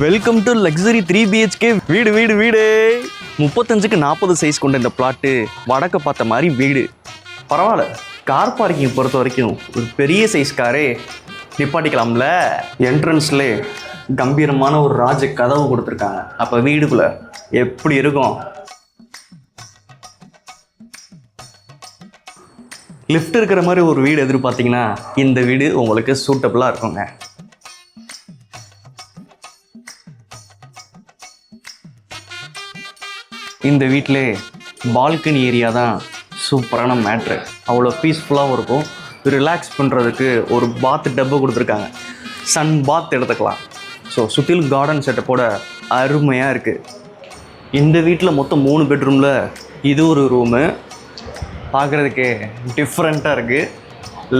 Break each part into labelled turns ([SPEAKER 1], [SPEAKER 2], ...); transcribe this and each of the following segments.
[SPEAKER 1] Welcome to luxury 3BHK வீடு வீடு வீடு 35க்கு 40 சைஸ் கொண்ட இந்த பிளாட்டு வடக்க பார்த்த மாதிரி வீடு. பரவாயில்ல, கார் பார்க்கிங் பொறுத்த வரைக்கும் ஒரு பெரிய சைஸ் காரே நிப்பாட்டிக்கலாம்ல. என்ட்ரன்ஸ்ல கம்பீரமான ஒரு ராஜ கதவு கொடுத்துருக்காங்க. அப்போ வீடுக்குள்ள எப்படி இருக்கும்? லிஃப்ட் இருக்கிற மாதிரி ஒரு வீடு எதிர்பார்த்தீங்கன்னா இந்த வீடு உங்களுக்கு சூட்டபுளாக இருக்குங்க. இந்த வீட்டிலே பால்கனி ஏரியா தான் சூப்பரான மேட்ரு. அவ்வளோ பீஸ்ஃபுல்லாகவும் இருக்கும். ரிலாக்ஸ் பண்ணுறதுக்கு ஒரு பாத் டப்பு கொடுத்துருக்காங்க. சன் பாத் எடுத்துக்கலாம். ஸோ சுற்றிலும் கார்டன் செட்டப்போட அருமையாக இருக்குது. இந்த வீட்டில் மொத்தம் 3 பெட்ரூமில் இது ஒரு ரூமு. பார்க்குறதுக்கே டிஃப்ரெண்ட்டாக இருக்குது,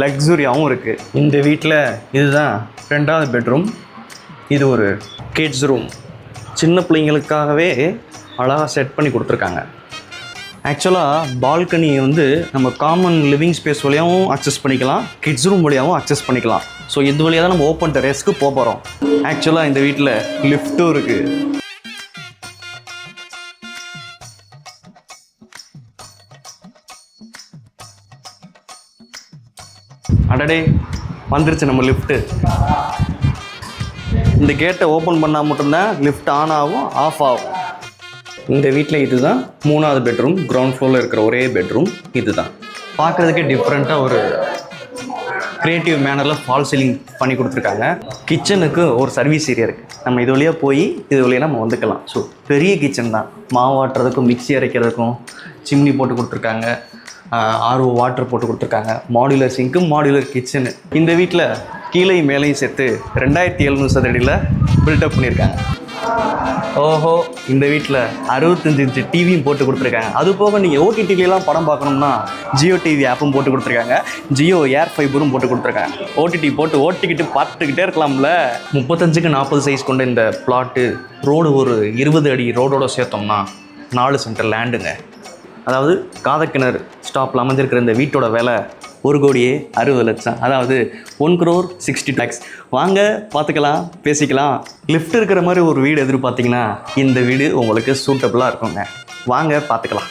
[SPEAKER 1] லக்ஸுரியாகவும் இருக்குது. இந்த வீட்டில் இதுதான் 2வது பெட்ரூம். இது ஒரு கிட்ஸ் ரூம். சின்ன பிள்ளைங்களுக்காகவே அழகாக செட் பண்ணி கொடுத்துருக்காங்க. ஆக்சுவலாக பால்கனியை வந்து நம்ம காமன் லிவிங் ஸ்பேஸ் வழியாகவும் அக்சஸ் பண்ணிக்கலாம், கிட்ஸ் ரூம் வழியாகவும் அக்சஸ் பண்ணிக்கலாம். ஸோ இது வழியாக தான் நம்ம ஓப்பன் டெரேஸ்க்கு போக போகிறோம். ஆக்சுவலாக இந்த வீட்டில் லிஃப்ட்டும் இருக்குது. அடடே, வந்துருச்சு நம்ம லிஃப்ட்டு. இந்த கேட்டை ஓப்பன் பண்ணால் மட்டும்தான் லிஃப்ட் ஆன் ஆகும், ஆஃப் ஆகும். இந்த வீட்டில் இதுதான் 3வது பெட்ரூம். கிரவுண்ட் ஃப்ளோரில் இருக்கிற ஒரே பெட்ரூம் இது தான். பார்க்குறதுக்கே டிஃப்ரெண்ட்டாக ஒரு க்ரியேட்டிவ் மேனரில் ஃபால் சீலிங் பண்ணி கொடுத்துருக்காங்க. கிச்சனுக்கு ஒரு சர்வீஸ் ஏரியா இருக்குது. நம்ம இது வழியாக போய் இது வழியாக நம்ம வந்துக்கலாம். ஸோ பெரிய கிச்சன் தான். மாவு ஆட்டுறதுக்கும் மிக்ஸி அரைக்கிறதுக்கும் சிம்னி போட்டு கொடுத்துருக்காங்க. RO வாட்டர் போட்டு கொடுத்துருக்காங்க. Modular sink, modular kitchen. இந்த வீட்டில் கீழே மேலேயும் சேர்த்து 2700 சதுரடியில் பில்டப் பண்ணியிருக்காங்க. ஓஹோ, இந்த வீட்டில் 65 இன்ச்சு டிவியும் போட்டு கொடுத்துருக்காங்க. அது போக நீங்கள் OTTலாம் படம் பார்க்கணும்னா ஜியோ டிவி ஆப்பும் போட்டு கொடுத்துருக்காங்க. ஜியோ ஏர் ஃபைபரும் போட்டு கொடுத்துருக்காங்க. OTT போட்டு ஓட்டிக்கிட்டு பார்த்துக்கிட்டே இருக்கலாம்ல. 35க்கு 40 சைஸ் கொண்ட இந்த பிளாட்டு ரோடு ஒரு 20 அடி ரோடோட சேர்த்தோம்னா 4 சென்டர் லேண்டுங்க. அதாவது காதக்கிணறு ஸ்டாப்பில் அமைஞ்சிருக்கிற இந்த வீட்டோட விலை 1,60,00,000. அதாவது 1,60 lakhs. வாங்க பார்த்துக்கலாம், பேசிக்கலாம். லிஃப்ட் இருக்கிற மாதிரி ஒரு வீடு எதிர்பார்த்தீங்கன்னா இந்த வீடு உங்களுக்கு சூட்டபுளாக இருக்குங்க. வாங்க பார்த்துக்கலாம்.